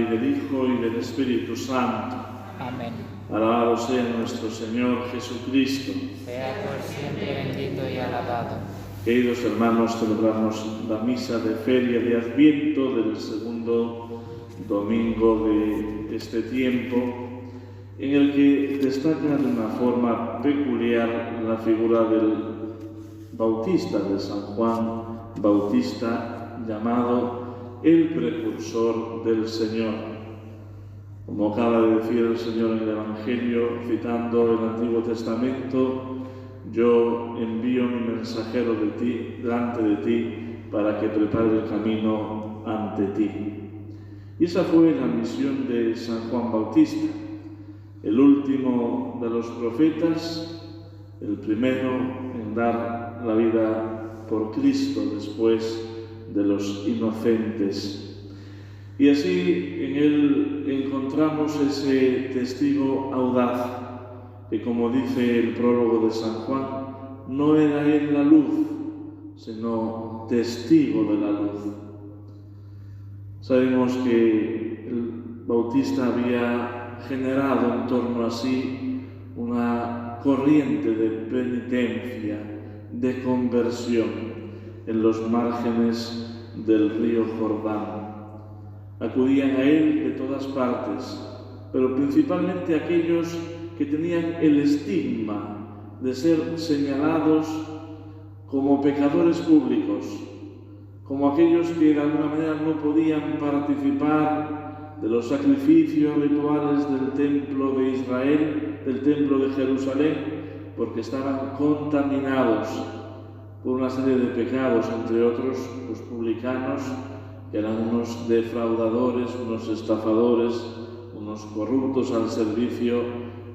y del Hijo, y del Espíritu Santo. Amén. Alabado sea nuestro Señor Jesucristo. Sea por siempre bendito y alabado. Queridos hermanos, celebramos la misa de Feria de Adviento del segundo domingo de este tiempo, en el que destaca de una forma peculiar la figura del Bautista, de San Juan Bautista, llamado el precursor del Señor. Como acaba de decir el Señor en el Evangelio, citando el Antiguo Testamento: yo envío mi mensajero delante de ti, para que prepare el camino ante ti. Y esa fue la misión de San Juan Bautista, el último de los profetas, el primero en dar la vida por Cristo después de los inocentes. Y así en él encontramos ese testigo audaz, que, como dice el prólogo de San Juan, no era él la luz, sino testigo de la luz. Sabemos que el Bautista había generado en torno a sí una corriente de penitencia, de conversión en los márgenes del río Jordán. Acudían a él de todas partes, pero principalmente aquellos que tenían el estigma de ser señalados como pecadores públicos, como aquellos que de alguna manera no podían participar de los sacrificios rituales del templo de Israel, del templo de Jerusalén, porque estaban contaminados por una serie de pecados, entre otros los publicanos, que eran unos defraudadores, unos estafadores, unos corruptos al servicio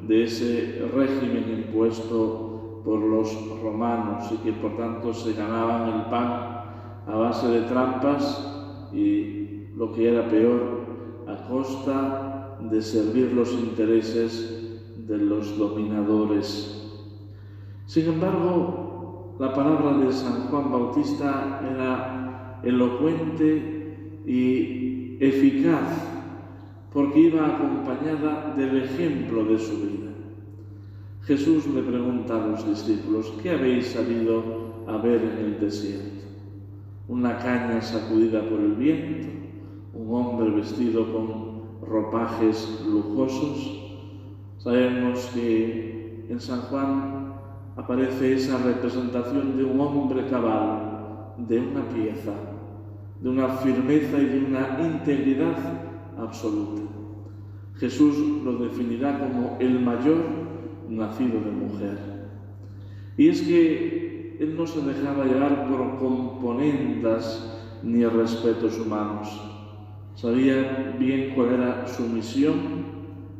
de ese régimen impuesto por los romanos, y que por tanto se ganaban el pan a base de trampas y, lo que era peor, a costa de servir los intereses de los dominadores. Sin embargo, la palabra de San Juan Bautista era elocuente y eficaz, porque iba acompañada del ejemplo de su vida. Jesús le pregunta a los discípulos: ¿qué habéis salido a ver en el desierto? ¿Una caña sacudida por el viento? ¿Un hombre vestido con ropajes lujosos? Sabemos que en San Juan aparece esa representación de un hombre cabal, de una pieza, de una firmeza y de una integridad absoluta. Jesús lo definirá como el mayor nacido de mujer. Y es que él no se dejaba llevar por componendas ni respetos humanos. Sabía bien cuál era su misión,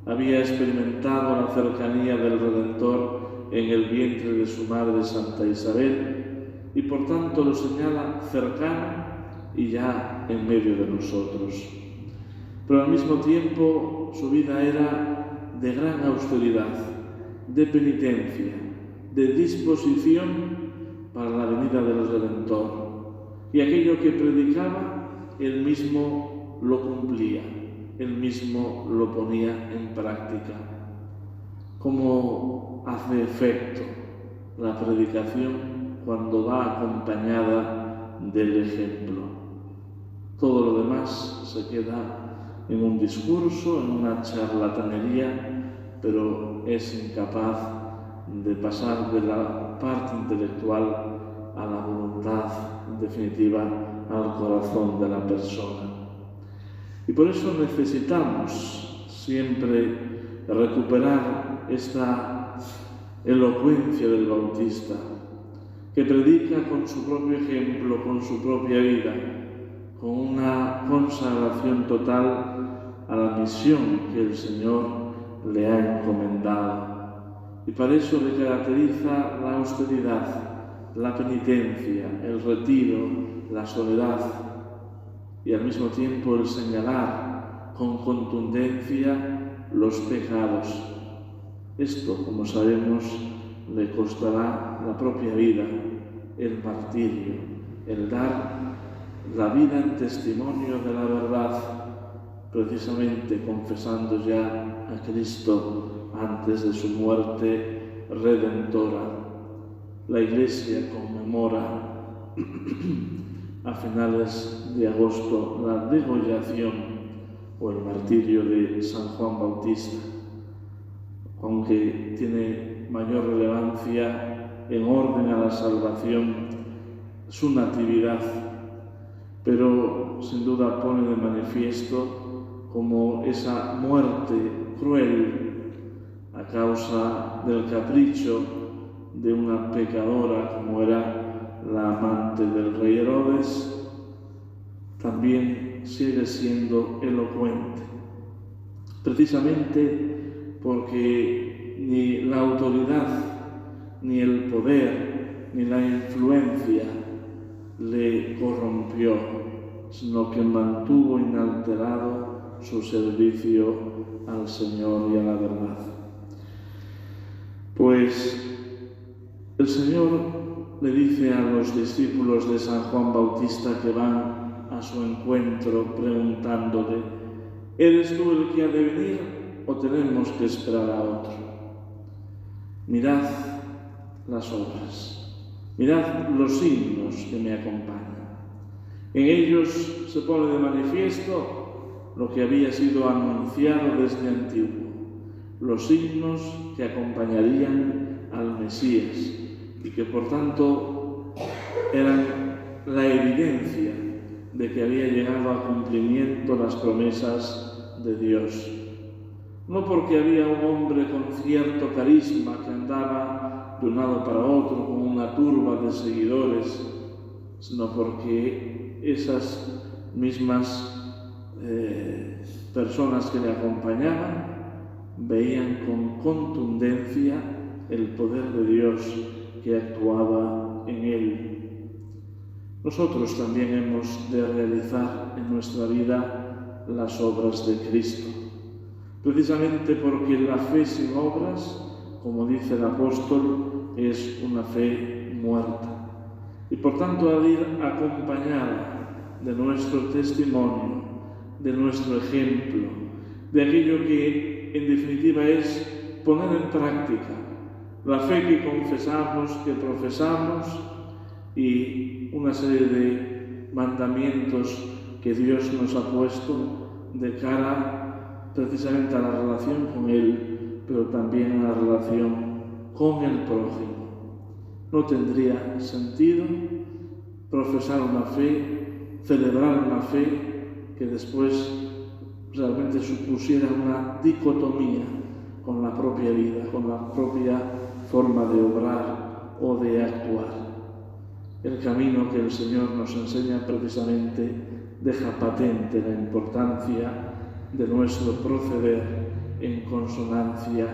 había experimentado la cercanía del Redentor en el vientre de su madre Santa Isabel, y por tanto lo señala cercano y ya en medio de nosotros. Pero al mismo tiempo su vida era de gran austeridad, de penitencia, de disposición para la venida del Redentor. Y aquello que predicaba, él mismo lo cumplía, él mismo lo ponía en práctica. ¿Cómo hace efecto la predicación cuando va acompañada del ejemplo? Todo lo demás se queda en un discurso, en una charlatanería, pero es incapaz de pasar de la parte intelectual a la voluntad definitiva, al corazón de la persona. Y por eso necesitamos siempre recuperar esta elocuencia del Bautista, que predica con su propio ejemplo, con su propia vida, con una consagración total a la misión que el Señor le ha encomendado. Y para eso le caracteriza la austeridad, la penitencia, el retiro, la soledad, y al mismo tiempo el señalar con contundencia los pecados. Esto, como sabemos, le costará la propia vida, el martirio, el dar la vida en testimonio de la verdad, precisamente confesando ya a Cristo antes de su muerte redentora. La Iglesia conmemora a finales de agosto la degollación o el martirio de San Juan Bautista, aunque tiene mayor relevancia en orden a la salvación su natividad, pero sin duda pone de manifiesto como esa muerte cruel a causa del capricho de una pecadora como era la amante del rey Herodes, también sigue siendo elocuente, precisamente porque ni la autoridad, ni el poder, ni la influencia le corrompió, sino que mantuvo inalterado su servicio al Señor y a la verdad. Pues el Señor le dice a los discípulos de San Juan Bautista que van a su encuentro preguntándole: ¿eres tú el que ha de venir o tenemos que esperar a otro? Mirad las obras, mirad los signos que me acompañan. En ellos se pone de manifiesto lo que había sido anunciado desde antiguo, los signos que acompañarían al Mesías y que por tanto eran la evidencia de que había llegado a cumplimiento las promesas de Dios. No porque había un hombre con cierto carisma que andaba de un lado para otro con una turba de seguidores, sino porque esas mismas personas que le acompañaban veían con contundencia el poder de Dios que actuaba en él. Nosotros también hemos de realizar en nuestra vida las obras de Cristo, precisamente porque la fe sin obras, como dice el apóstol, es una fe muerta, y por tanto ha de ir acompañada de nuestro testimonio, de nuestro ejemplo, de aquello que en definitiva es poner en práctica la fe que confesamos, que profesamos, y una serie de mandamientos que Dios nos ha puesto de cara precisamente a la relación con Él, pero también a la relación con el prójimo. No tendría sentido profesar una fe, celebrar una fe que después realmente supusiera una dicotomía con la propia vida, con la propia forma de obrar o de actuar. El camino que el Señor nos enseña precisamente deja patente la importancia de nuestro proceder en consonancia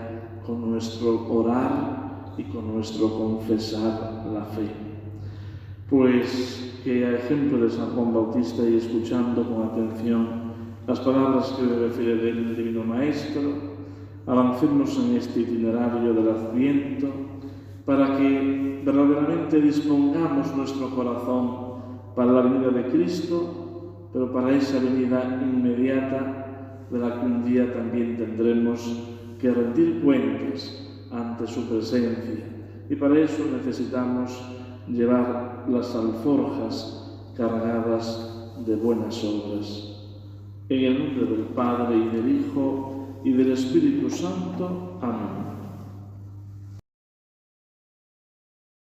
con nuestro orar y con nuestro confesar la fe. Pues que a ejemplo de San Juan Bautista y escuchando con atención las palabras que le refiere el Divino Maestro, avancemos en este itinerario del Adviento para que verdaderamente dispongamos nuestro corazón para la venida de Cristo, pero para esa venida inmediata de la que un día también tendremos que rendir cuentas ante su presencia. Y para eso necesitamos llevar las alforjas cargadas de buenas obras. En el nombre del Padre, y del Hijo, y del Espíritu Santo. Amén.